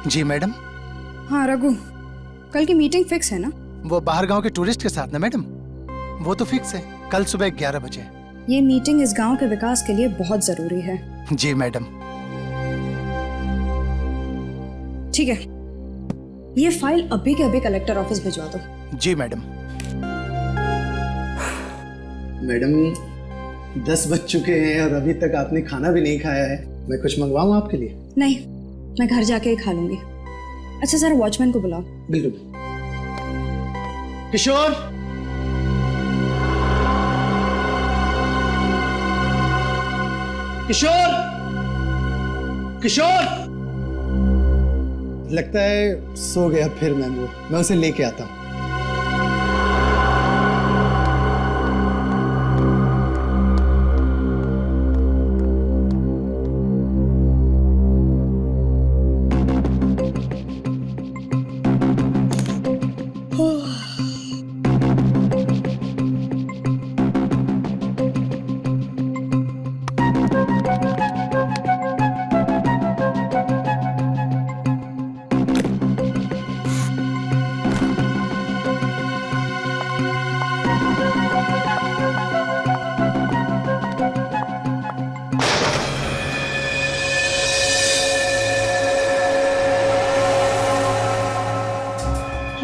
जी madam. हाँ रघु, कल की मीटिंग फिक्स है ना? वो बाहर गांव के टूरिस्ट के साथ ना मैडम, वो तो फिक्स है, कल सुबह 11 बजे। ये मीटिंग इस गांव के विकास के लिए बहुत जरूरी है। जी मैडम। ठीक है, ये फाइल अभी के अभी कलेक्टर ऑफिस भिजवा दो। जी मैडम। मैडम 10 बज चुके हैं और अभी तक आपने खाना भी नहीं खाया है। मैं कुछ मंगवाऊं आपके लिए? नहीं, मैं घर जाके ही खा लूंगी। अच्छा सर, वॉचमैन को बुलाओ। बिल्कुल। किशोर, किशोर, किशोर। लगता है सो गया फिर मैंगो, मैं उसे लेके आता हूँ।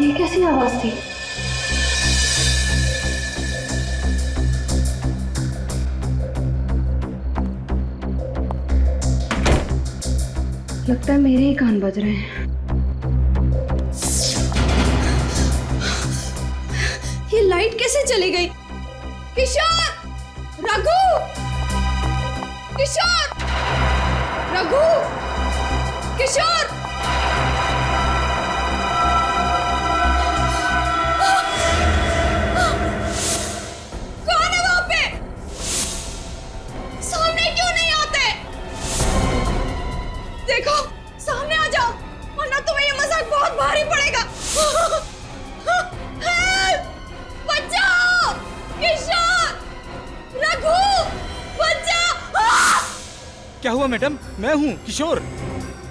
ये कैसी आवाज थी? लगता है मेरे ही कान बज रहे हैं। ये लाइट कैसे चली गई? किशोर! रघु! किशोर! रघु! किशोर! कौन है वहां पे? सामने क्यों नहीं आते? देखो, सामने आ जाओ, वरना तुम्हें ये मजाक बहुत भारी पड़ेगा। हेल्प! बचाओ! किशोर! रघु! बचाओ! क्या हुआ मैडम? मैं हूँ किशोर।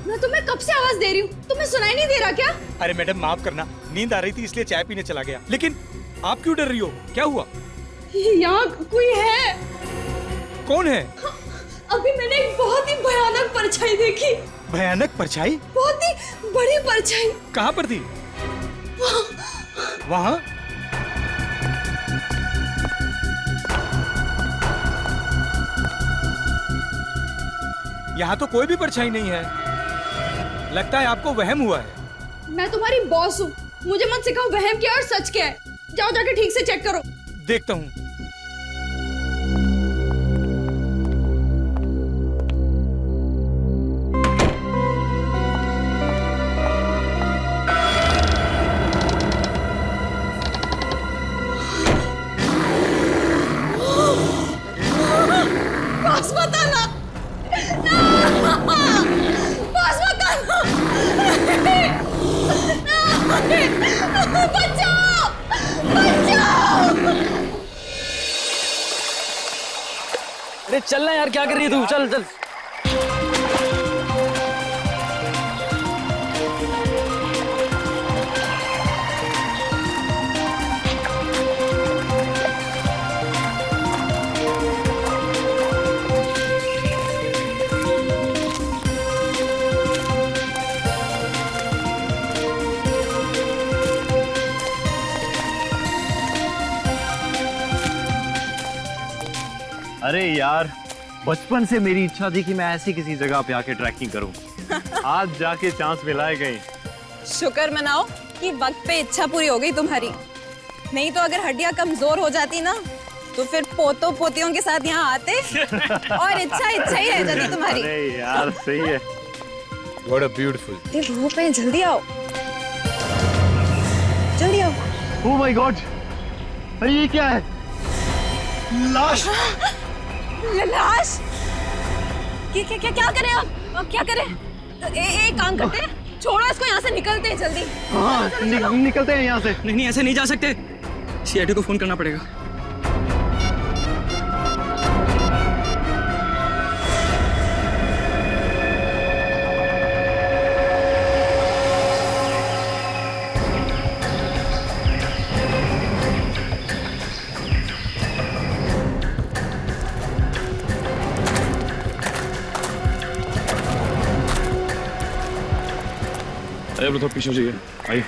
मैं तुम्हें कब से आवाज दे रही हूँ, तुम्हें सुनाई नहीं दे रहा क्या? अरे मैडम माफ करना, नींद आ रही थी इसलिए चाय पीने चला गया। लेकिन आप क्यों डर रही हो? क्या हुआ? यहाँ कोई है। कौन है? अभी मैंने एक बहुत ही भयानक परछाई देखी। भयानक परछाई? बहुत ही बड़ी परछाई। कहाँ पर थी? वहाँ? यहाँ तो कोई भी परछाई नहीं है। लगता है आपको वहम हुआ है। मैं तुम्हारी बॉस हूँ, मुझे मत सिखाओ वहम क्या और सच क्या है। जाओ जाके ठीक से चेक करो। देखता हूँ। बॉस बताना, बॉस बताना, बचाओ, बचाओ। अरे चलना यार, क्या कर रही है तू? चल चल। अरे यार, बचपन से मेरी इच्छा थी कि मैं ऐसी किसी जगह पे आके ट्रैकिंग करूं। आज जाके चांस मिला है कहीं। शुक्र मनाओ कि वक्त पे इच्छा पूरी हो गई तुम्हारी। नहीं तो अगर हड्डियां कमजोर हो जाती ना, तो फिर पोतों पोतियों के साथ यहाँ आते और इच्छा ही रह जाती तुम्हारी। अरे यार सही है। What a beautiful। ये धूप है, जल्दी आओ, जल्दी आओ। ओह माय गॉड, अरे ये क्या है? लाश। लाश? क्या करें अब क्या करें? एक काम करते हैं, छोड़ो इसको, यहाँ से निकलते हैं जल्दी। हाँ निकलते हैं यहाँ से। नहीं ऐसे नहीं जा सकते, सीआईडी को फोन करना पड़ेगा। आप लोग थोड़ा पीछे हो जाइए, आइए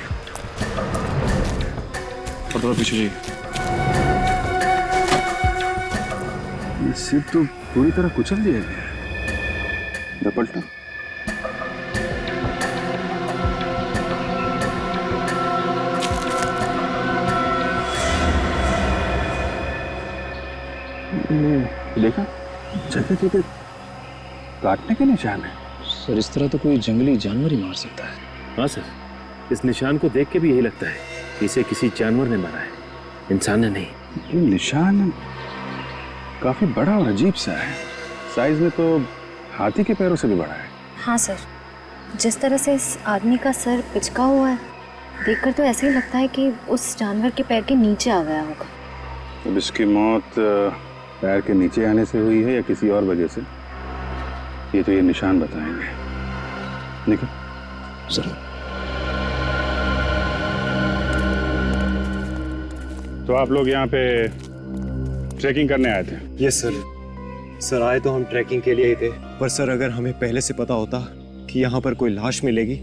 और थोड़ा पीछे हो जाइए। ये सीट तो पूरी तरह कुचल दिया गया है। पलटा देखा, जगह जगह काटने के निशान है। सर इस तरह तो कोई जंगली जानवर ही मार सकता है। हाँ सर, इस निशान को देख के भी यही लगता है कि इसे किसी जानवर ने मारा है, इंसान ने नहीं। ये निशान काफी बड़ा और अजीब सा है। साइज में तो हाथी के पैरों से भी बड़ा है। हाँ सर, जिस तरह से इस आदमी का सर पिचका हुआ है, देखकर तो ऐसे ही लगता है कि उस जानवर के पैर के नीचे आ गया होगा। अब इसकी मौत पैर के नीचे आने से हुई है या किसी और वजह से, ये तो ये निशान बताएंगे। निकल सर तो आप लोग यहाँ पे ट्रैकिंग करने आए थे? Yes sir. सर आए तो हम ट्रैकिंग के लिए ही थे, पर सर अगर हमें पहले से पता होता कि यहाँ पर कोई लाश मिलेगी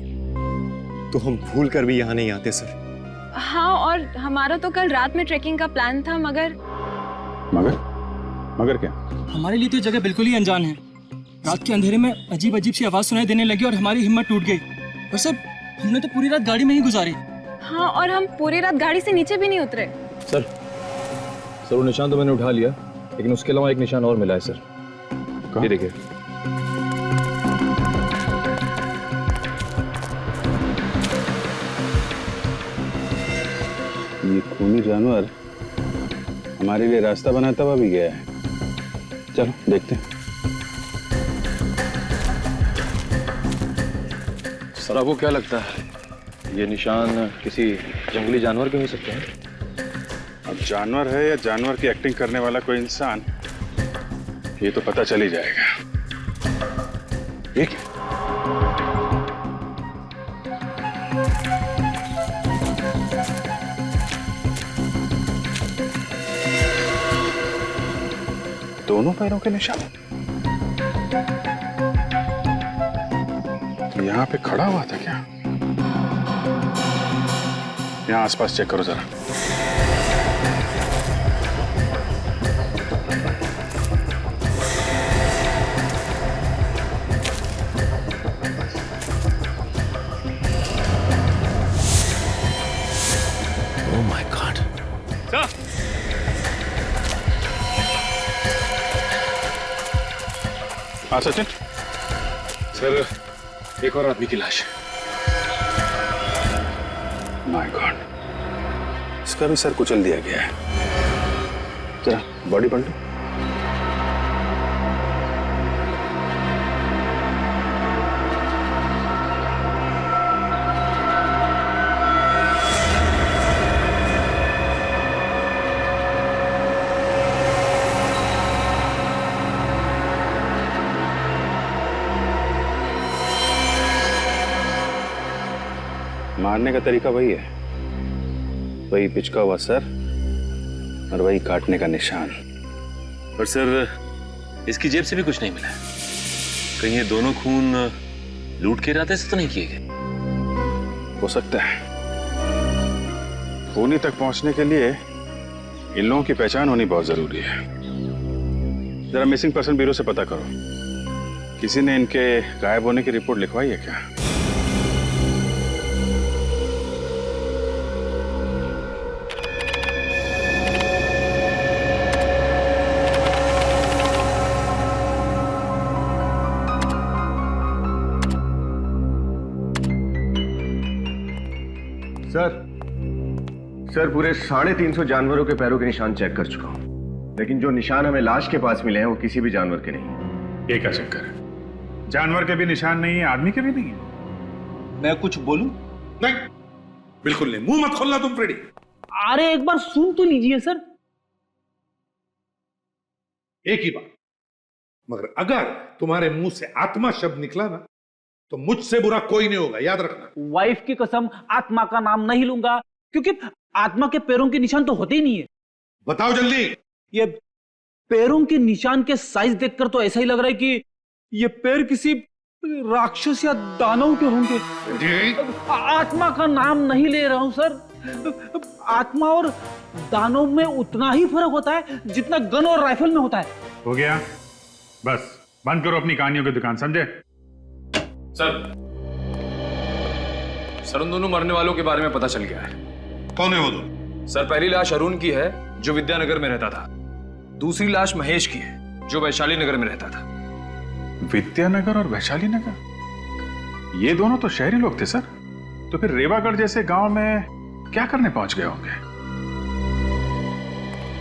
तो हम भूल कर भी यहाँ नहीं आते सर। हाँ, और हमारा तो कल रात में ट्रैकिंग का प्लान था, मगर मगर क्या? हमारे लिए तो ये जगह बिल्कुल ही अनजान है। रात के अंधेरे में अजीब अजीब सी आवाज सुनाई देने लगी और हमारी हिम्मत टूट गई। और सर हमने तो पूरी रात गाड़ी में ही गुजारी। हाँ, और हम पूरी रात गाड़ी से नीचे भी नहीं उतरे। सर वो निशान तो मैंने उठा लिया, लेकिन उसके अलावा एक निशान और मिला है सर। ये देखिए। ये खूनी जानवर हमारे लिए रास्ता बनाता हुआ भी गया है। चलो देखते हैं। सर आपको क्या लगता है, ये निशान किसी जंगली जानवर के हो सकते हैं? अब जानवर है या जानवर की एक्टिंग करने वाला कोई इंसान, ये तो पता चल ही जाएगा। ये क्या? दोनों पैरों के निशान। यहाँ पे खड़ा हुआ था क्या? यहाँ आसपास चेक करो जरा। Oh my God. हाँ सचिन। सर एक और आदमी की लाश। माय गॉड, इसका भी सर कुचल दिया गया है। जरा बॉडी पलटो। मारने का तरीका वही है, वही पिचका हुआ सर और वही काटने का निशान। पर सर इसकी जेब से भी कुछ नहीं मिला। कहीं ये दोनों खून लूट के इरादे से तो नहीं किए गए? हो सकता है। खूनी तक पहुंचने के लिए इन लोगों की पहचान होनी बहुत जरूरी है। जरा मिसिंग पर्सन ब्यूरो से पता करो, किसी ने इनके गायब होने की रिपोर्ट लिखवाई है क्या? सर पूरे 350 जानवरों के पैरों के निशान चेक कर चुका हूं, लेकिन जो निशान हमें लाश के पास मिले हैं वो किसी भी जानवर के नहीं। ये क्या चक्कर है? जानवर के भी निशान नहीं है, आदमी के भी नहीं है। मैं कुछ बोलूं? नहीं, बिल्कुल नहीं। मुंह मत खोलना तुम फ्रेडी। अरे एक बार सुन तो लीजिए सर। एक ही बात, मगर अगर तुम्हारे मुंह से आत्मा शब्द निकला ना तो मुझसे बुरा कोई नहीं होगा, याद रखना। वाइफ की कसम आत्मा का नाम नहीं लूंगा, क्योंकि आत्मा के पैरों के निशान तो होते ही नहीं है। बताओ जल्दी। ये पैरों के निशान के साइज देखकर तो ऐसा ही लग रहा है कि ये पैर किसी राक्षस या दानव के होंगे। आत्मा का नाम नहीं ले रहा हूं सर। आत्मा और दानव में उतना ही फर्क होता है जितना गन और राइफल में होता है। हो गया, बस बंद करो अपनी कहानियों की दुकान, समझे? सर उन दोनों मरने वालों के बारे में पता चल गया है। कौन है वो दो? सर पहली लाश अरुण की है जो विद्यानगर में रहता था। दूसरी लाश महेश की है जो वैशाली नगर में रहता था। विद्यानगर और वैशाली नगर, ये दोनों तो शहरी लोग थे सर। तो फिर रेवागढ़ जैसे गांव में क्या करने पहुंच गए होंगे?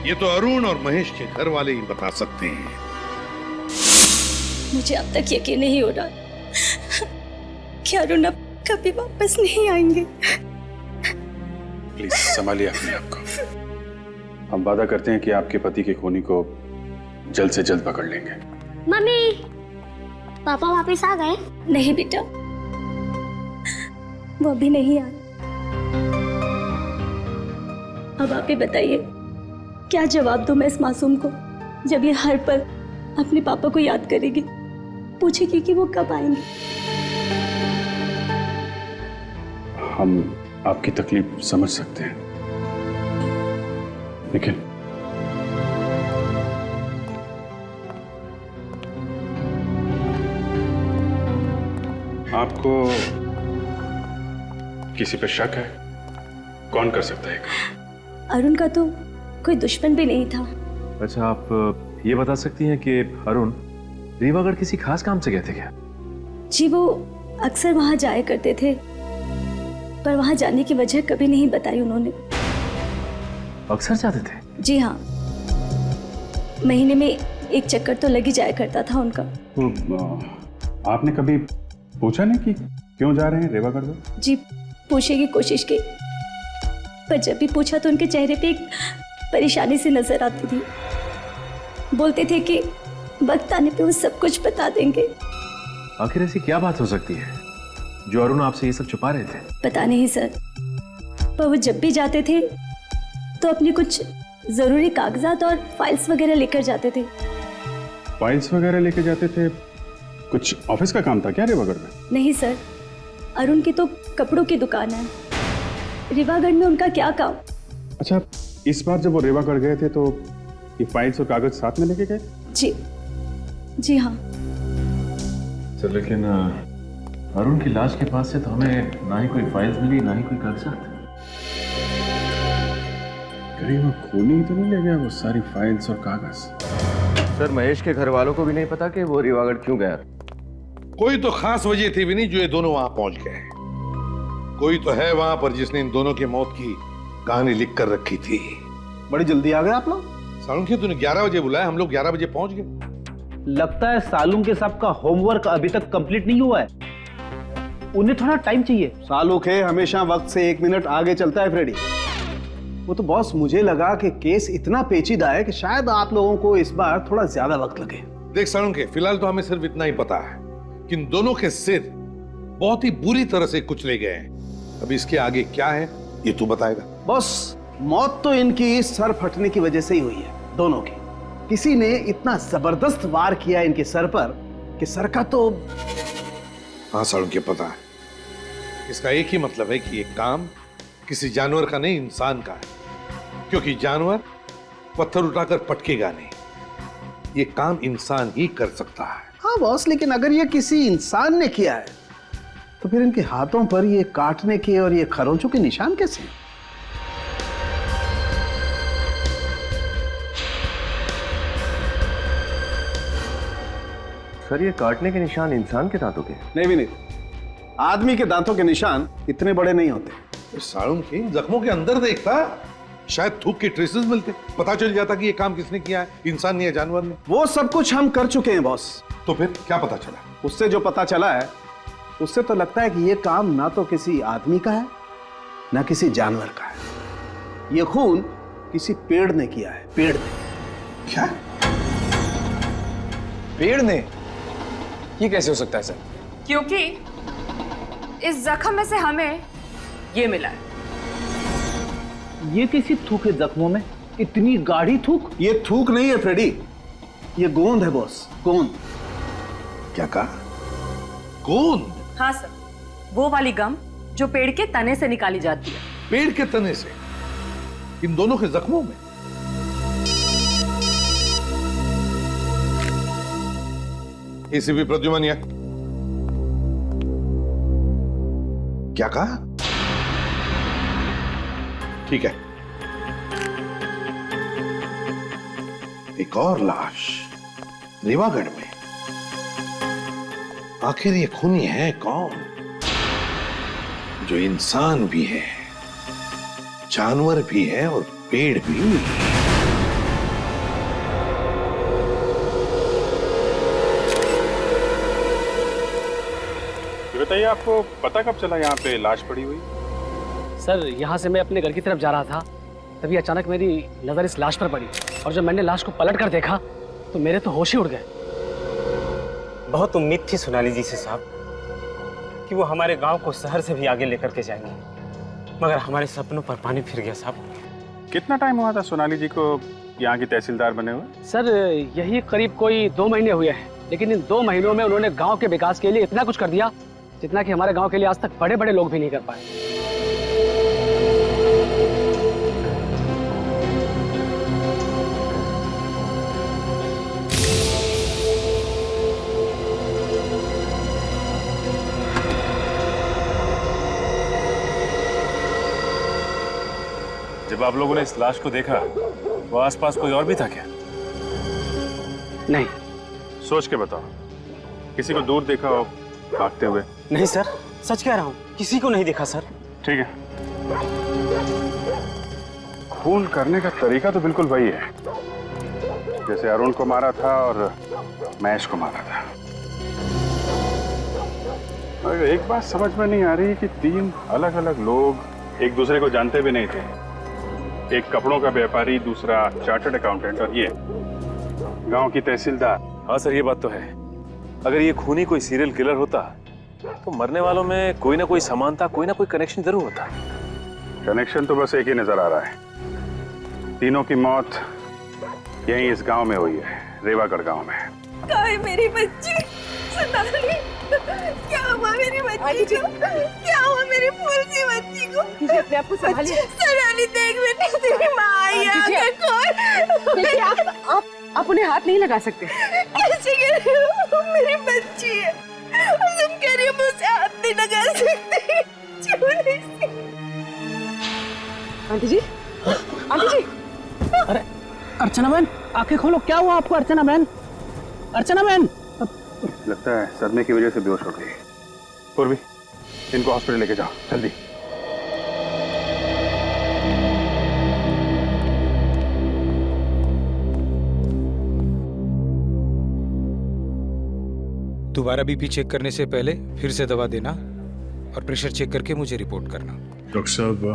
ये तो अरुण और महेश के घर वाले ही बता सकते हैं। मुझे अब तक यकीन नहीं हो रहा कि अरुण अब कभी वापस नहीं आएंगे। प्लीज संभालिए अपने आप को। हम वादा करते हैं कि आपके पति के खूनी को जल्द से जल्द पकड़ लेंगे। मम्मी, पापा वापस आ गए? नहीं बेटा, वो अभी नहीं आए। अब आप ही बताइए, क्या जवाब दूं मैं इस मासूम को जब ये हर पल अपने पापा को याद करेगी, पूछेगी कि वो कब आएंगे। हम आपकी तकलीफ समझ सकते हैं, लेकिन आपको किसी पे शक है? कौन कर सकता है? अरुण का तो कोई दुश्मन भी नहीं था। अच्छा, आप ये बता सकती हैं कि अरुण रीवागढ़ किसी खास काम से गए थे क्या? जी, वो अक्सर वहां जाया करते थे, पर वहां जाने की वजह कभी नहीं बताई उन्होंने। अक्सर जाते थे? जी हाँ, महीने में एक चक्कर तो लग ही जाया करता था उनका। तो आपने कभी पूछा नहीं कि क्यों जा रहे हैं रेवागढ़ में? जी, पूछने की कोशिश की, पर जब भी पूछा तो उनके चेहरे पे एक परेशानी सी नजर आती थी। बोलते थे कि वक्त आने पे वो सब कुछ बता देंगे। आखिर ऐसी क्या बात हो सकती है जो अरुण आपसे ये सब छुपा रहे थे? पता नहीं सर, पर वो जब भी जाते थे तो अपनी कुछ जरूरी कागजात और फाइल्स वगैरह लेकर जाते थे। फाइल्स वगैरह लेके जाते थे? कुछ ऑफिस का काम था क्या रेवागढ़ में? नहीं सर, अरुण की तो कपड़ों की दुकान है। रेवागढ़ में उनका क्या काम? अच्छा, इस बार जब वो रेवागढ़ गए थे तो ये फाइल्स और कागज साथ में लेके गए? जी हाँ। सर लेकिन अरुण की लाश के पास से तो हमें ना ही कोई फाइल्स मिली ना ही कोई कागजात। कहीं वो खूनी तो नहीं ले गया वो सारी फाइल्स और कागज? सर महेश के घर वालों को भी नहीं पता कि वो रीवागढ़ क्यों गया। कोई तो खास वजह थी भी नहीं जो ये दोनों वहां पहुंच गए। कोई तो है वहां पर जिसने इन दोनों की मौत की कहानी लिख कर रखी थी। बड़ी जल्दी आ गए आप लोग। सालुंखे, तूने 11 बजे बुलाया, हम लोग 11 बजे पहुंच गए। लगता है सालुंखे के साहब का होमवर्क अभी तक कंप्लीट नहीं हुआ है, उन्हें थोड़ा टाइम चाहिए। सालुंखे हमेशा वक्त से 1 मिनट आगे चलता है फ्रेडी। वो तो बॉस, मुझे लगा कि केस इतना पेचीदा है कि शायद आप लोगों को इस बार थोड़ा ज्यादा वक्त लगे। देख सालुंखे, फिलहाल तो हमें सिर्फ इतना ही पता है कि इन दोनों के सिर बहुत ही बुरी तरह से कुचले गए हैं। अब इसके आगे क्या है ये तू बताएगा। बॉस, मौत तो इनकी सर फटने की वजह से ही हुई है, दोनों की। किसी ने इतना जबरदस्त वार किया इनके सर पर कि सर का तो। हाँ सालुंखे, पता है। इसका एक ही मतलब है कि ये काम किसी जानवर का नहीं, इंसान का है, क्योंकि जानवर पत्थर उठाकर पटकेगा नहीं। ये काम इंसान ही कर सकता है। हाँ बॉस, लेकिन अगर ये किसी इंसान ने किया है तो फिर इनके हाथों पर ये काटने के और ये खरोंचों के निशान कैसे? सर ये काटने के निशान इंसान के दांतों के? नहीं विनीत, आदमी के दांतों के निशान इतने बड़े नहीं होते। सालुंखे, जख्मों के अंदर देखता, शायद थूक के ट्रेसेस मिलते, पता चल जाता कि ये काम किसने किया है, इंसान ने या जानवर ने। वो सब कुछ हम कर चुके हैं बॉस। तो फिर क्या पता चला? उससे जो पता चला है उससे तो लगता है कि ये काम ना तो किसी आदमी का है ना किसी जानवर का है। ये खून किसी पेड़ ने किया है। पेड़ ने। क्या? पेड़ ने? ये कैसे हो सकता है सर? क्योंकि इस जख्म में से हमें ये मिला है। ये किसी थूके जख्मों में इतनी गाढ़ी थूक? ये थूक नहीं है फ्रेडी, ये गोंद है बॉस, गोंद। क्या कहा? गोंद? हाँ सर, वो वाली गम जो पेड़ के तने से निकाली जाती है। पेड़ के तने से? इन दोनों के जख्मों में? एसीपी प्रद्युमन, क्या कहा? ठीक है, एक और लाश रीवागढ़ में। आखिर ये खूनी है कौन, जो इंसान भी है, जानवर भी है और पेड़ भी? बताइए, आपको पता कब चला यहाँ पे लाश पड़ी हुई? सर, यहाँ से मैं अपने घर की तरफ जा रहा था, तभी अचानक मेरी नजर इस लाश पर पड़ी, और जब मैंने लाश को पलट कर देखा तो मेरे तो होश ही उड़ गए। बहुत उम्मीद थी सोनाली जी से साहब कि वो हमारे गांव को शहर से भी आगे लेकर के जाएंगे, मगर हमारे सपनों पर पानी फिर गया साहब। कितना टाइम हुआ था सोनाली जी को यहाँ की तहसीलदार बने हुए? सर, यही करीब कोई 2 महीने हुए हैं, लेकिन इन 2 महीनों में उन्होंने गांव के विकास के लिए इतना कुछ कर दिया जितना कि हमारे गांव के लिए आज तक बड़े बड़े लोग भी नहीं कर पाए। जब आप लोगों ने इस लाश को देखा, वो आसपास कोई और भी था क्या? नहीं। सोच के बताओ, किसी को दूर देखा हो भागते हुए? नहीं सर, सच कह रहा हूँ, किसी को नहीं देखा सर। ठीक है, खून करने का तरीका तो बिल्कुल वही है जैसे अरुण को मारा था और महेश को मारा था। और एक बात समझ में नहीं आ रही कि 3 अलग अलग लोग एक दूसरे को जानते भी नहीं थे। एक कपड़ों का व्यापारी, दूसरा चार्टर्ड अकाउंटेंट और ये गांव की तहसीलदार। हाँ सर, ये बात तो है। अगर ये खूनी कोई सीरियल किलर होता तो मरने वालों में कोई ना कोई समानता, कोई ना कोई कनेक्शन जरूर होता। कनेक्शन तो बस एक ही नजर आ रहा है, तीनों की मौत यहीं इस गांव में हुई है, रेवागढ़ गांव में। कहाँ है मेरी बच्ची सोनाली? क्या हुआ मेरी बच्ची को? क्या हुआ मेरी फूल सी बच्ची को? अपने आप को संभालिए। सोनाली, देख बेटी, तेरी माँ आई है। देखिए, आप उन्हें हाथ नहीं लगा सकते। कैसे कह रही हो? मेरी बच्ची है और तुम कह रही हो मैं उसे हाथ नहीं लगा सकती? छोड़ी सी। आंटी जी, आंटी जी। अरे अर्चना बहन, आंखें खोलो, क्या हुआ आपको? अर्चना बहन, अर्चना बहन। लगता है सदमे की वजह से बेहोश हो गई। पूर्वी, इनको हॉस्पिटल लेके जाओ जल्दी। दोबारा बीपी चेक करने से पहले फिर से दवा देना और प्रेशर चेक करके मुझे रिपोर्ट करना। डॉक्टर साहब,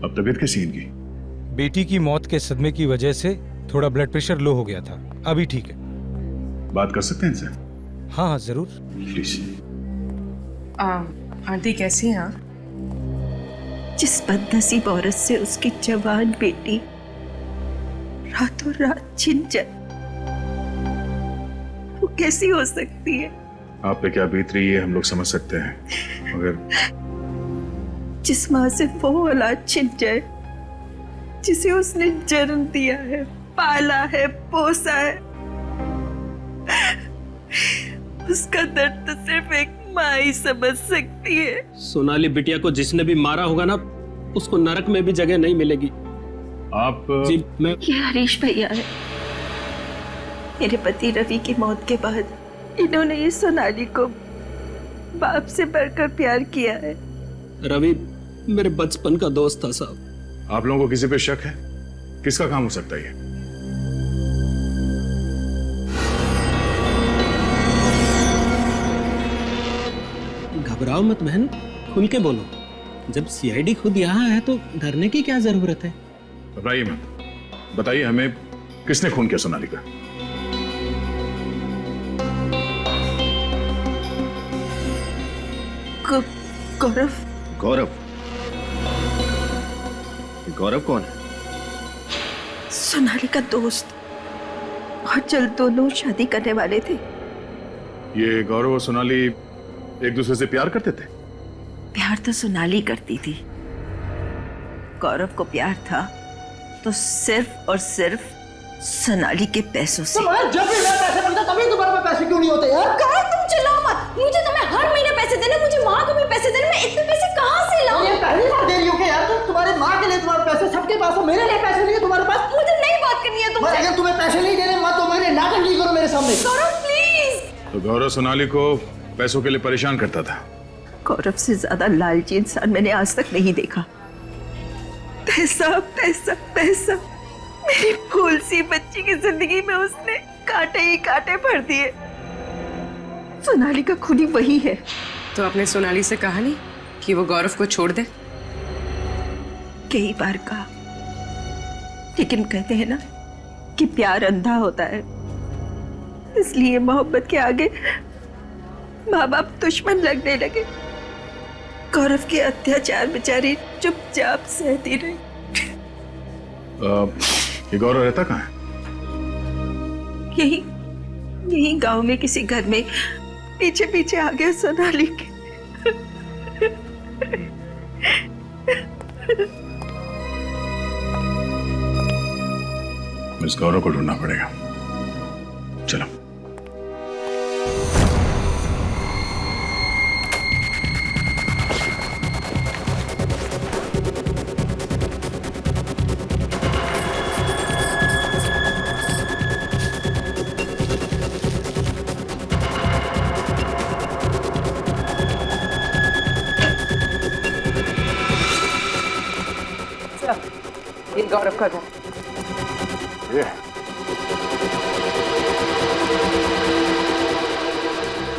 अब तबीयत कैसी है इनकी? बेटी की मौत के सदमे की वजह से थोड़ा ब्लड प्रेशर लो हो गया था, अभी ठीक है। बात कर सकते हैं इनसे? हाँ हाँ जरूर। प्लीज। आंटी कैसी हैं आप? जिस बदनसीब औरत से उसकी जवान बेटी रातों रात छिन जाए, वो कैसी हो सकती है? आप पे क्या बीत रही है हम लोग समझ सकते हैं, मगर जिस माँ से वो औलाद छिन जाए जिसे उसने जन्म दिया है, पाला है, पोसा है, उसका दर्द तो सिर्फ एक माँ ही समझ सकती है। सोनाली बिटिया को जिसने भी मारा होगा ना, उसको नरक में भी जगह नहीं मिलेगी। आप जी, मैं ये हरीश भैया है। मेरे पति रवि की मौत के बाद इन्होंने इस सोनाली को बाप से बढ़कर प्यार किया है। रवि मेरे बचपन का दोस्त था साहब। आप लोगों को किसी पे शक है? किसका काम हो सकता है ये? घबराओ मत बहन, खुल के बोलो। जब सीआईडी खुद यहाँ है तो डरने की क्या जरूरत है? घबराइए मत, बताइए हमें किसने खून किया सोनाली का? गौरव। गौरव? गौरव कौन है? सोनाली का दोस्त, और जल्द दोनों शादी करने वाले थे। ये गौरव और सोनाली एक दूसरे से प्यार करते थे? प्यार तो सोनाली करती थी, गौरव को प्यार था तो सिर्फ और सिर्फ सोनाली के पैसों से। तुम्हारे जब भी मैं पैसे मिलता तभी तुम्हारे पास पैसे क्यों नहीं होते यार? कौन तुम चिल्लाओ मत, मुझे तुम्हें हर महीने पैसे देने, मुझे माँ को भी पैसे देने, मैं इतने पैसे कहाँ से लाऊं? ये पहली बार दे रही हो क्या यार? तुम तुम्हारे माँ के लिए तुम्हारे पैसे सबके पास हो, मेरे लिए पैसे नहीं है तुम्हारे पास? मुझे नहीं बात करनी है तुमसे। अगर तुम्हें पैसे नहीं देने मत तो मेरे नाटक नहीं करो मेरे सामने। गौरव प्लीज। तो गौरव सोनाली को पैसों के लिए परेशान करता था। गौरव से ज्यादा लालची इंसान मैंने आज तक नहीं देखा। पैसा पैसा पैसा, मेरी फूल सी बच्ची की जिंदगी में उसने कांटे ही कांटे भर दिए। सोनाली का खूनी वही है। तो अपने सोनाली से कहा नहीं कि वो गौरव को छोड़ दे? कई बार कहा, लेकिन कहते हैं ना कि प्यार अंधा होता है, इसलिए मोहब्बत के आगे माँ बाप दुश्मन लगने लगे। गौरव के अत्याचार बेचारी चुपचाप सहती रही। ये गौरव रहता कहाँ है? यही गांव में किसी घर में पीछे पीछे आ गया सोनाली के। इस गौरव को ढूंढना पड़ेगा। चलो। ये गौरव का घर। ये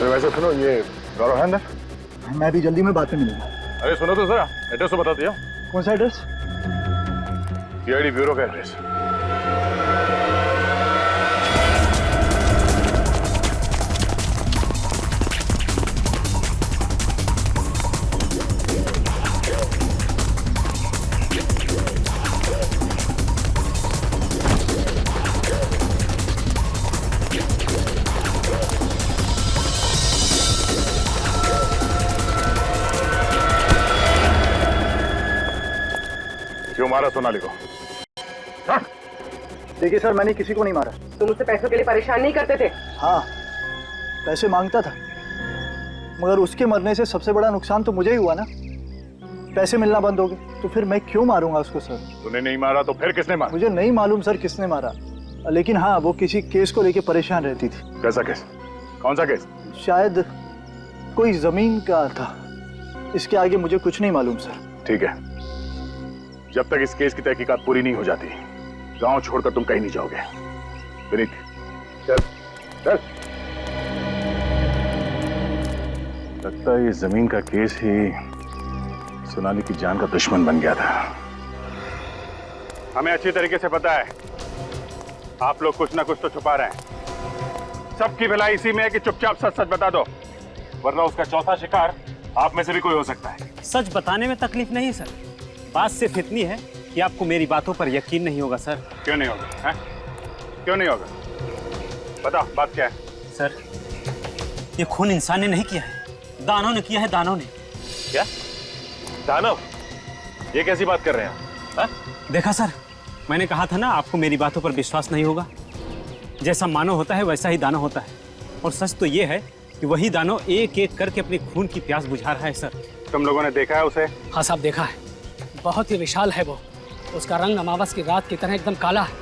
वैसे सुनो, ये गौरव है अंदर? मैं भी जल्दी में बात में मिलूंगा। अरे सुनो तो जरा, एड्रेस तो बता दिया। कौन सा एड्रेस? सीआईडी ब्यूरो का एड्रेस। क्यों मारा सोनाली को? देखिए सर, मैंने किसी को नहीं मारा। तुम उससे पैसों के लिए परेशान नहीं करते थे? हाँ, पैसे मांगता था, मगर उसके मरने से सबसे बड़ा नुकसान तो मुझे ही हुआ ना। पैसे मिलना बंद हो गए तो फिर मैं क्यों मारूंगा उसको सर? तूने नहीं मारा तो फिर किसने मारा? मुझे नहीं मालूम सर किसने मारा, लेकिन हाँ, वो किसी केस को लेके परेशान रहती थी। कैसा केस? कौन सा केस? शायद कोई जमीन का था, इसके आगे मुझे कुछ नहीं मालूम सर। ठीक है, जब तक इस केस की तहकीकात पूरी नहीं हो जाती गांव छोड़कर तुम कहीं नहीं जाओगे। विनीत, चल चल। लगता है ये जमीन का केस ही सोनाली की जान का दुश्मन बन गया था। हमें अच्छी तरीके से पता है आप लोग कुछ ना कुछ तो छुपा रहे हैं। सबकी भलाई इसी में है कि चुपचाप सच सच बता दो, वरना उसका चौथा शिकार आप में से भी कोई हो सकता है। सच बताने में तकलीफ नहीं सर, बात सिर्फ इतनी है कि आपको मेरी बातों पर यकीन नहीं होगा सर। क्यों नहीं होगा? है? क्यों नहीं होगा? बता, बात क्या है? सर, ये खून इंसान ने नहीं किया है, दानव ने किया है, दानव ने। क्या? दानव? ये कैसी बात कर रहे हैं आप? देखा सर, मैंने कहा था ना आपको मेरी बातों पर विश्वास नहीं होगा। जैसा मानव होता है वैसा ही दानव होता है, और सच तो ये है कि वही दानव एक एक करके अपने खून की प्यास बुझा रहा है सर। तुम लोगों ने देखा है उसे? हाँ साहब, देखा है। बहुत ही विशाल है वो, उसका रंग अमावस की रात की तरह एकदम काला है,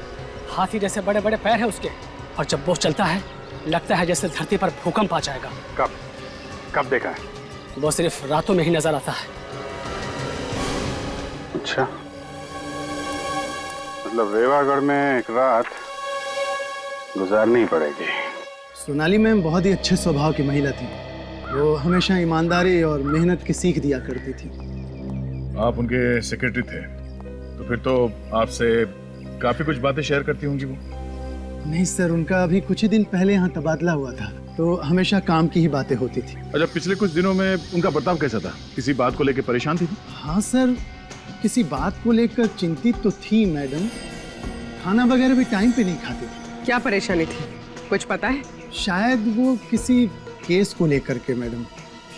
हाथी जैसे बड़े बड़े पैर है उसके, और जब वो चलता है लगता है जैसे धरती पर भूकंप आ जाएगा। कब देखा है? वो सिर्फ रातों में ही नजर आता है। अच्छा, मतलब रेवागढ़ में एक रात गुजारनी पड़ेगी। सोनाली मैम बहुत ही अच्छे स्वभाव की महिला थी, वो हमेशा ईमानदारी और मेहनत की सीख दिया करती थी। आप उनके सेक्रेटरी थे तो फिर तो आपसे काफी कुछ बातें शेयर करती होंगी वो? नहीं सर, उनका अभी कुछ ही दिन पहले यहाँ तबादला हुआ था, तो हमेशा काम की ही बातें होती थी। अच्छा, पिछले कुछ दिनों में उनका बर्ताव कैसा था? किसी बात को लेकर परेशान थी? हाँ सर, किसी बात को लेकर चिंतित तो थी मैडम, खाना वगैरह भी टाइम पे नहीं खाती थी। क्या परेशानी थी, कुछ पता है? शायद वो किसी केस को लेकर के मैडम,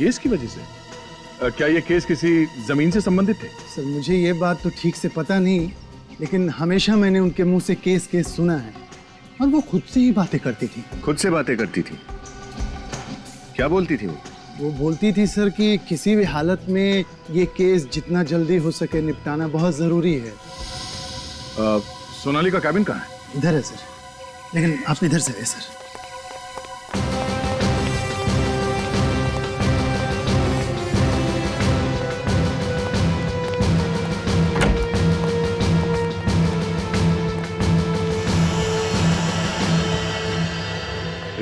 केस की वजह से? क्या ये केस किसी जमीन से संबंधित थे? सर मुझे ये बात तो ठीक से पता नहीं, लेकिन हमेशा मैंने उनके मुंह से केस सुना है और वो खुद से ही बातें करती थी। खुद से बातें करती थी? क्या बोलती थी वो बोलती थी सर कि किसी भी हालत में ये केस जितना जल्दी हो सके निपटाना बहुत जरूरी है। सोनाली का कैबिन कहाँ है? इधर है सर, लेकिन आप इधर से आए सर।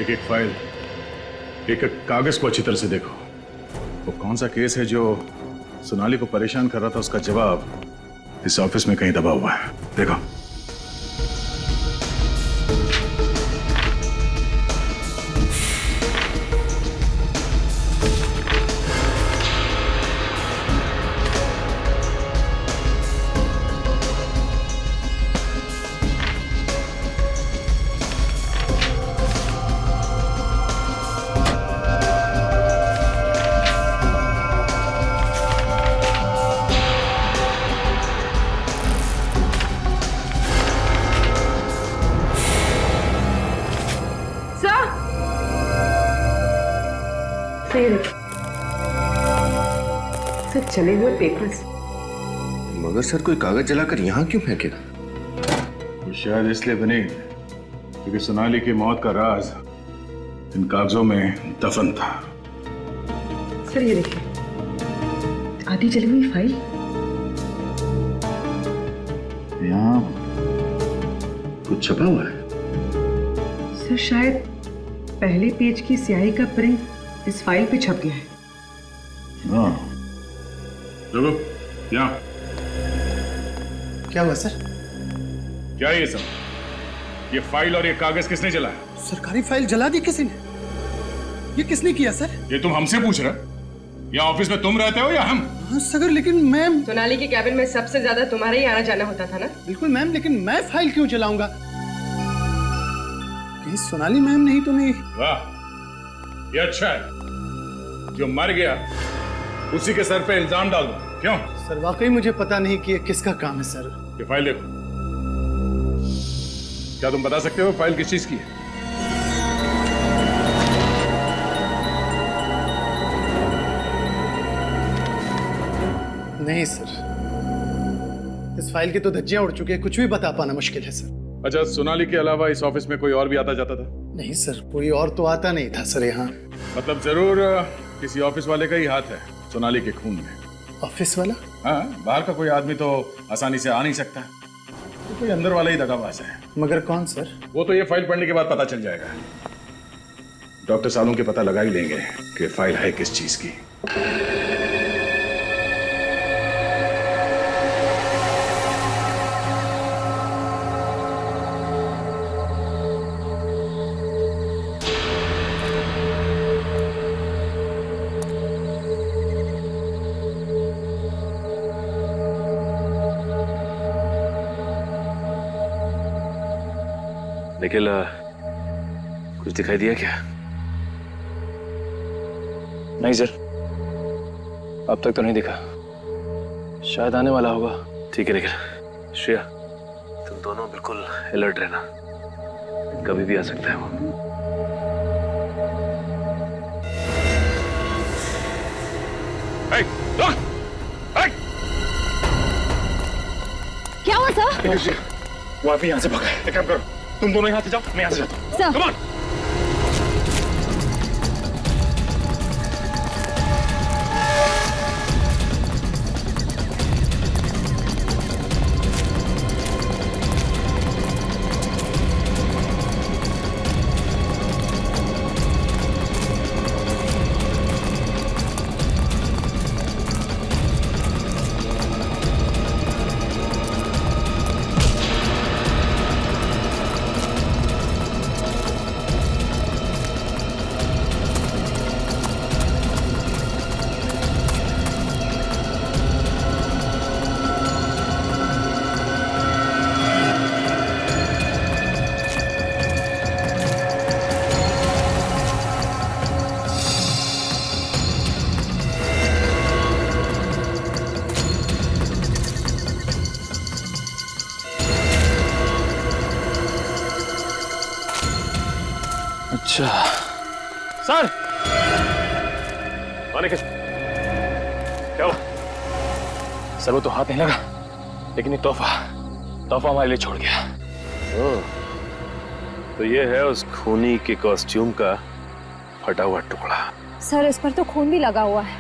एक फाइल, एक कागज को अच्छी तरह से देखो। वो कौन सा केस है जो सोनाली को परेशान कर रहा था, उसका जवाब इस ऑफिस में कहीं दबा हुआ है। देखो। सर चले हुए पेपर्स। मगर सर कोई कागज जलाकर यहाँ क्यों फेंकेगा? वो शायद इसलिए बनी क्योंकि सोनाली की मौत का राज इन कागजों में दफन था। सर ये देखिए, आधी जली हुई फाइल। यहाँ कुछ छपा हुआ है। सर शायद पहले पेज की स्याही का प्रिंट इस फाइल पे छप गया है। हाँ, देखो यहाँ। क्या हुआ सर? क्या ये सब? ये फाइल और ये कागज किसने जलाया? सरकारी फाइल जला दी किसी ने? ये किसने किया सर? ये तुम हमसे पूछ रहे? यहाँ ऑफिस में तुम रहते हो या हम? हाँ सर, लेकिन मैम। सोनाली के कैबिन में सबसे ज्यादा तुम्हारा ही आना जाना होता था ना? बिल्कुल मैम, लेकिन मैं फाइल क्यों जलाऊंगा? कहीं सोनाली मैम नहीं तो नहीं? वाह, ये अच्छा है। जो मर गया उसी के सर पे इल्जाम डाल दो। क्यों? सर वाकई मुझे पता नहीं कि ये किसका काम है सर। ये फाइल देखो। क्या तुम बता सकते हो फाइल किस चीज की है? नहीं सर, इस फाइल की तो धज्जियां उड़ चुकी है, कुछ भी बता पाना मुश्किल है सर। अच्छा, सोनाली के अलावा इस ऑफिस में कोई और भी आता जाता था? नहीं सर, कोई और तो आता नहीं था सर यहाँ। मतलब जरूर किसी ऑफिस वाले का ही हाथ है सोनाली के खून में। ऑफिस वाला? हाँ, बाहर का कोई आदमी तो आसानी से आ नहीं सकता, तो कोई अंदर वाला ही दगाबाज है। मगर कौन सर? वो तो ये फाइल पढ़ने के बाद पता चल जाएगा। डॉक्टर सालों के पता लगा ही लेंगे कि फाइल है किस चीज की। निखिल, कुछ दिखाई दिया क्या? नहीं सर, अब तक तो नहीं दिखा। शायद आने वाला होगा। ठीक है निखिल। श्रेया, तुम दोनों बिल्कुल अलर्ट रहना, कभी भी आ सकता है वो। क्या हुआ सर? वो अभी यहाँ से भागा है। एक काम करो, तुम दोनों यहाँ से जाओ, मैं यहाँ से जाता हूँ। Come on. अच्छा सर, क्या हुआ? सर वो तो हाथ नहीं लगा, लेकिन ये तोहफा हमारे लिए छोड़ गया। ओह, तो ये है उस खूनी के कॉस्ट्यूम का फटा हुआ टुकड़ा। सर इस पर तो खून भी लगा हुआ है।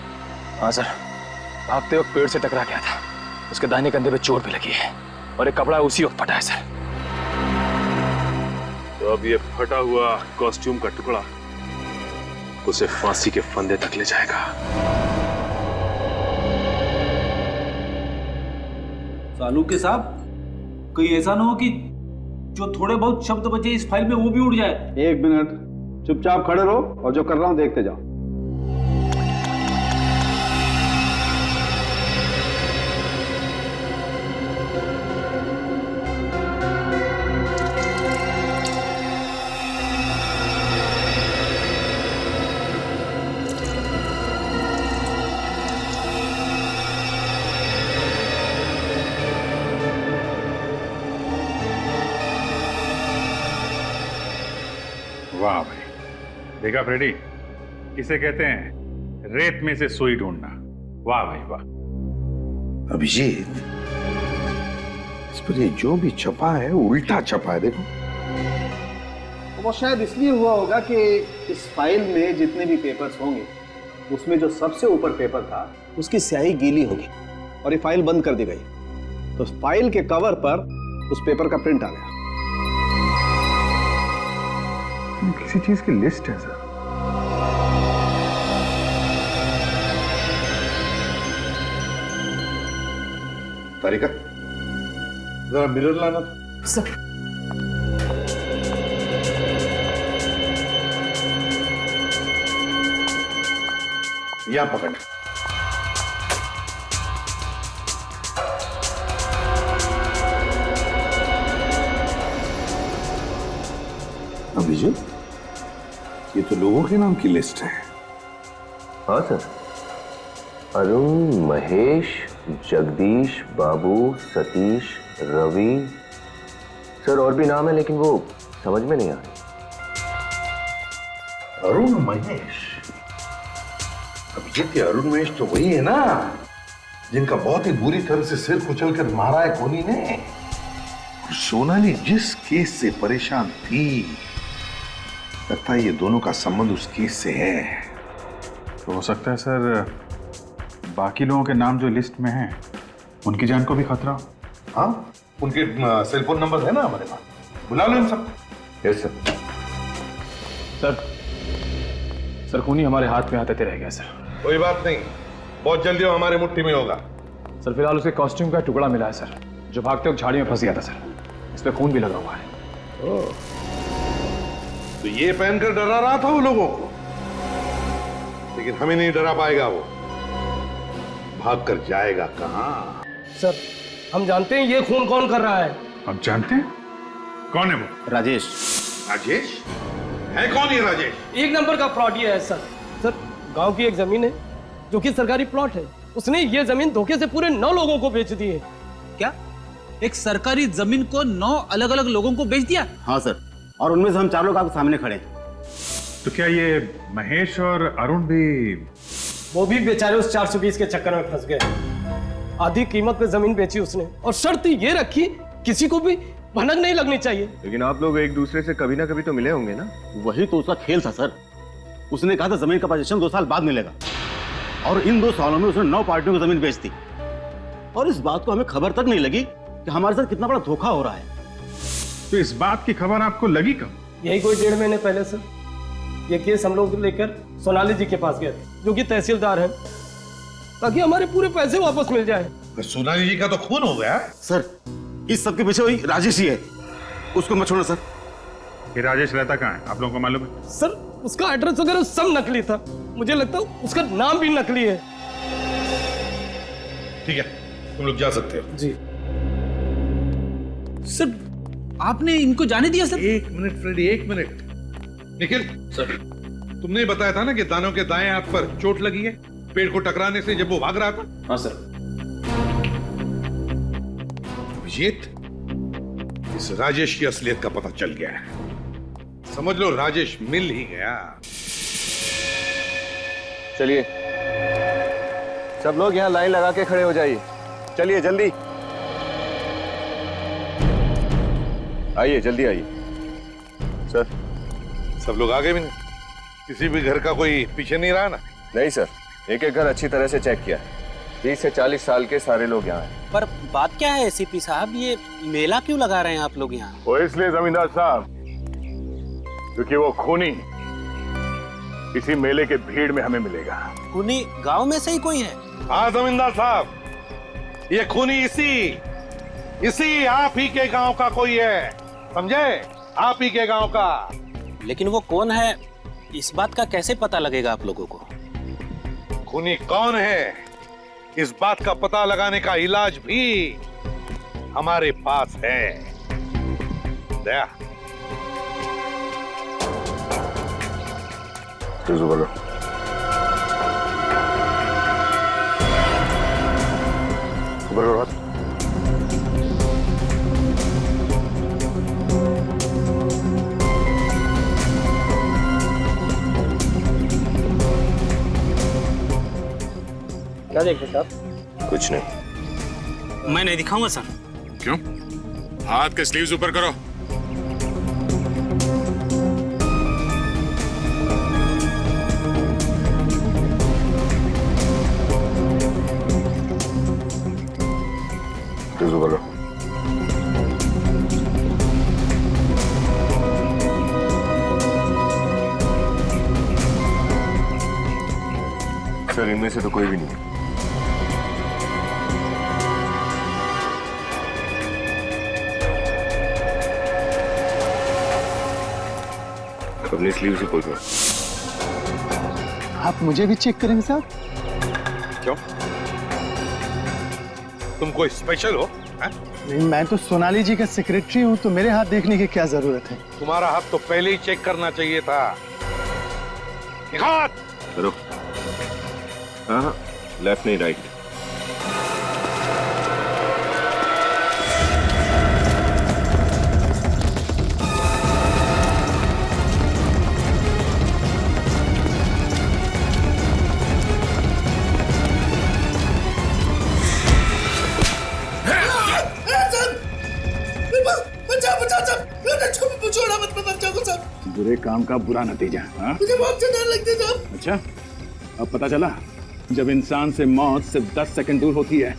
हाँ सर, भागते वक्त पेड़ से टकरा गया था, उसके दाहिने कंधे पे चोट भी लगी है और एक कपड़ा उसी वक्त फटा है सर। तो अब ये फटा हुआ कॉस्ट्यूम का टुकड़ा उसे फांसी के फंदे तक ले जाएगा। सालूके साहब, कहीं ऐसा ना हो कि जो थोड़े बहुत शब्द बचे इस फाइल में वो भी उड़ जाए। 1 मिनट चुपचाप खड़े रहो और जो कर रहा हूं देखते जाओ। वाह भाई, देखा फ्रेडी, इसे कहते हैं रेत में से सुई ढूंढना। वाह भाई वाह। अभिजीत, इस पर ये जो भी छपा है उल्टा छपा है, देखो। वो शायद इसलिए हुआ होगा कि इस फाइल में जितने भी पेपर्स होंगे उसमें जो सबसे ऊपर पेपर था उसकी स्याही गीली होगी और ये फाइल बंद कर दी गई, तो फाइल के कवर पर उस पेपर का प्रिंट आ गया। किसी चीज की लिस्ट है सर। तारिका, जरा मिरर लाना था। सर यहां पकड़। अभिजीत, ये तो लोगों के नाम की लिस्ट है। हाँ सर, अरुण, महेश, जगदीश, बाबू, सतीश, रवि। सर और भी नाम है लेकिन वो समझ में नहीं आ रहे। अरुण महेश? अभिजीत, ये अरुण महेश तो वही है ना जिनका बहुत ही बुरी तरह से सिर कुचल कर मारा है कोनी ने। और सोनाली जिस केस से परेशान थी, लगता है ये दोनों का संबंध उस केस से है। तो हो सकता है सर बाकी लोगों के नाम जो लिस्ट में हैं उनकी जान को भी खतरा हो। हाँ, उनके सेल फोन नंबर है ना हमारे पास, बुला लो इन सबको। Yes sir. सर खूनी हमारे हाथ में आते रह गया सर। कोई बात नहीं, बहुत जल्दी वो हमारे मुट्ठी में होगा। सर फिलहाल उसके कॉस्ट्यूम का टुकड़ा मिला है सर, जो भागते वक्त झाड़ी में फंस गया था सर। इस पे खून भी लगा हुआ है। ओह, तो ये पहनकर डरा रहा था वो लोगों को, लेकिन हमें नहीं डरा पाएगा वो। भाग कर जाएगा कहां? सर हम जानते हैं ये खून कौन कर रहा है। आप जानते हैं कौन है वो? राजेश। राजेश है? कौन है राजेश? 1 नंबर का फ्रॉड ये है सर। सर गांव की एक जमीन है जो कि सरकारी प्लॉट है, उसने ये जमीन धोखे से पूरे 9 लोगों को बेच दी है। क्या एक सरकारी जमीन को 9 अलग अलग लोगों को बेच दिया? हाँ सर, और उनमें से हम 4 लोग आपके सामने खड़े हैं। तो क्या ये महेश और अरुण भी? वो भी बेचारे उस 420 के चक्कर में फंस गए। आधी कीमत पे जमीन बेची उसने और शर्त ये रखी किसी को भी भनक नहीं लगनी चाहिए। लेकिन आप लोग एक दूसरे से कभी ना कभी तो मिले होंगे ना? वही तो उसका खेल था सर। उसने कहा था जमीन का पोजीशन 2 साल बाद मिलेगा, और इन 2 सालों में उसने 9 पार्टियों को जमीन बेच दी, और इस बात को हमें खबर तक नहीं लगी कि हमारे साथ कितना बड़ा धोखा हो रहा है। तो इस बात की खबर आपको लगी कब? यही कोई 1.5 महीने पहले सर। ये केस हम लोग लेकर सोनाली जी के पास गए थे, जो कि तहसीलदार हैं, ताकि हमारे पूरे पैसे वापस मिल जाए। सोनाली जी का तो खून हो गया सर। इस सब के पीछे वही राजेश ही है, उसको मत छोड़ना सर। ये राजेश रहता कहाँ है, आप लोगों को मालूम है? सर उसका एड्रेस वगैरह सब नकली था, मुझे लगता है उसका नाम भी नकली है। ठीक है, तुम लोग जा सकते हो। जी सर, आपने इनको जाने दिया sir? 1 minute Freddie, 1 minute. Nikhil sir, तुमने बताया था ना कि दानव के दाएं हाथ पर चोट लगी है पेड़ को टकराने से जब वो भाग रहा था। हाँ सर। अभिजीत, इस राजेश की असलियत का पता चल गया है। समझ लो राजेश मिल ही गया। चलिए सब लोग यहाँ लाइन लगा के खड़े हो जाइए। चलिए जल्दी आइए, जल्दी आइए। सर सब लोग आगे भी नहीं? किसी भी घर का कोई पीछे नहीं रहा ना? नहीं सर, एक एक घर अच्छी तरह से चेक किया है। 30 से 40 साल के सारे लोग यहाँ हैं। पर बात क्या है एसीपी साहब, ये मेला क्यों लगा रहे हैं आप लोग यहाँ? वो इसलिए जमींदार साहब क्योंकि वो खूनी इसी मेले के भीड़ में हमें मिलेगा। खूनी गांव में से ही कोई है? हाँ जमींदार साहब, ये खूनी इसी आप ही के गांव का कोई है, समझे? आप ही के गांव का। लेकिन वो कौन है इस बात का कैसे पता लगेगा आप लोगों को? खूनी कौन है इस बात का पता लगाने का इलाज भी हमारे पास है। दया बोलो। क्या देखते साहब? कुछ नहीं। मैं नहीं दिखाऊंगा सर। क्यों? हाथ के स्लीव्स ऊपर करो। बोलो। सर इनमें से तो कोई भी नहीं है। अपनी स्लीव से खोल दो। आप मुझे भी चेक करेंगे साहब? क्यों? तुम कोई स्पेशल हो? नहीं, मैं तो सोनाली जी का सेक्रेटरी हूँ, तो मेरे हाथ देखने की क्या जरूरत है? तुम्हारा हाथ तो पहले ही चेक करना चाहिए था। हाथ करो। हाँ, लेफ्ट नहीं राइट। बुरे काम का बुरा नतीजा। हाँ? मुझे बहुत डर लगता है साहब। अच्छा, अब पता चला जब इंसान से मौत सिर्फ 10 सेकंड दूर होती है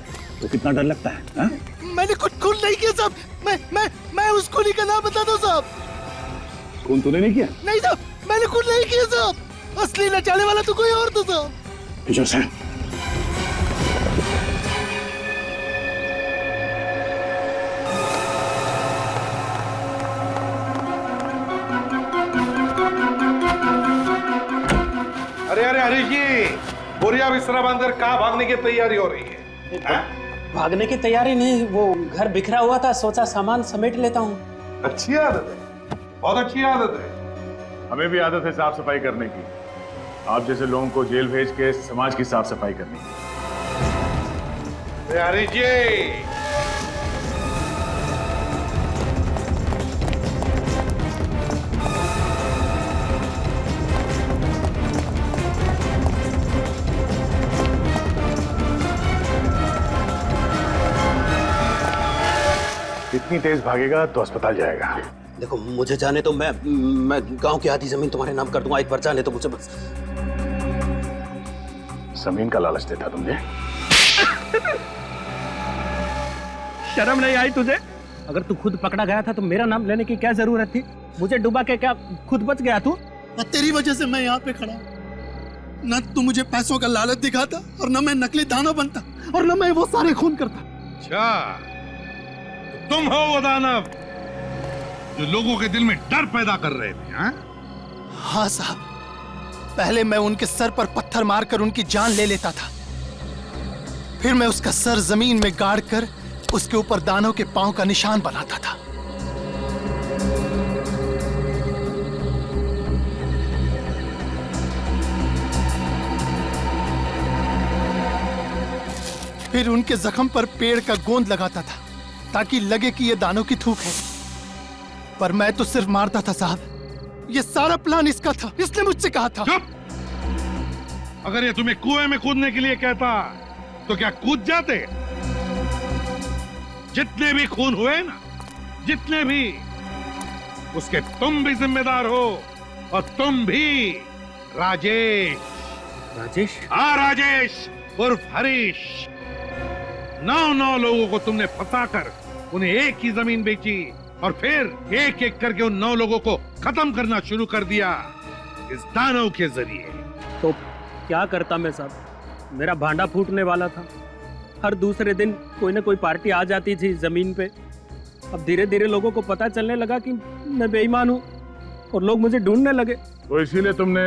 तो कितना डर लगता है। हाँ? मैंने कुछ खून नहीं किया साहब। मैं उस खूनी का नाम बता दो साहब। खून तूने नहीं किया? नहीं साहब, मैंने खून नहीं किया साहब। असली नचाने वाला तो कोई और था साहब। जो सर अरे हरीश जी, बोरिया बिस्तरा बांधकर कहाँ भागने की तैयारी हो रही है? भागने की तैयारी नहीं, वो घर बिखरा हुआ था, सोचा सामान समेट लेता हूँ। अच्छी आदत है, बहुत अच्छी आदत है। हमें भी आदत है साफ सफाई करने की। आप जैसे लोगों को जेल भेज के समाज की साफ सफाई करने की। हरीश जी, इतनी तेज भागेगा तो अस्पताल जाएगा। देखो मुझे जाने तो मैं गांव की आधी जमीन तुम्हारे नाम कर दूंगा, एक बार जाने तो मुझे बस। जमीन का लालच देता तुमने? शर्म नहीं आई तुझे? अगर तू खुद पकड़ा गया था तो मेरा नाम लेने की क्या जरूरत थी? मुझे डुबा के क्या खुद बच गया तू? तेरी वजह से मैं यहाँ पे खड़ा हूँ। न तू मुझे पैसों का लालच दिखाता और न मैं नकली दानव बनता और न मैं वो सारे खून करता। अच्छा, तुम हो वो दानव जो लोगों के दिल में डर पैदा कर रहे थे? हाँ साहब, पहले मैं उनके सर पर पत्थर मारकर उनकी जान ले लेता था, फिर मैं उसका सर जमीन में गाड़ कर उसके ऊपर दानव के पांव का निशान बनाता था। फिर उनके जख्म पर पेड़ का गोंद लगाता था ताकि लगे कि यह दानव की थूक है। पर मैं तो सिर्फ मारता था साहब, ये सारा प्लान इसका था, इसने मुझसे कहा था। अगर ये तुम्हें कुएं में कूदने के लिए कहता तो क्या कूद जाते? जितने भी खून हुए ना, जितने भी, उसके तुम भी जिम्मेदार हो, और तुम भी राजेश। राजेश? हाँ राजेश उर्फ हरीश। 9 लोगों को तुमने फंसाकर उन्हें एक ही जमीन बेची और फिर एक एक करके उन 9 लोगों को खत्म करना शुरू कर दिया इस दानव के जरिए। तो क्या करता मैं साहब, मेरा भांडा फूटने वाला था। हर दूसरे दिन कोई ना कोई पार्टी आ जाती थी जमीन पे। अब धीरे धीरे लोगों को पता चलने लगा कि मैं बेईमान हूँ और लोग मुझे ढूंढने लगे। तो इसीलिए तुमने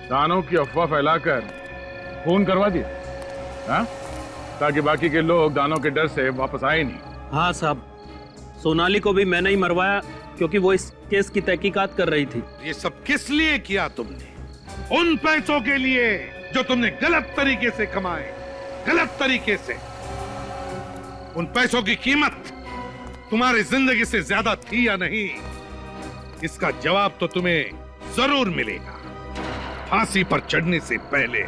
दानों की अफवाह फैलाकर खून करवा दिया, हाँ? ताकि बाकी के लोग दानों के डर से वापस आए नहीं। हाँ साहब, सोनाली को भी मैंने ही मरवाया क्योंकि वो इस केस की तहकीकात कर रही थी। ये सब किस लिए किया तुमने? उन पैसों के लिए जो तुमने गलत तरीके से कमाए, गलत तरीके से। उन पैसों की कीमत तुम्हारी जिंदगी से ज्यादा थी या नहीं, इसका जवाब तो तुम्हें जरूर मिलेगा फांसी पर चढ़ने से पहले।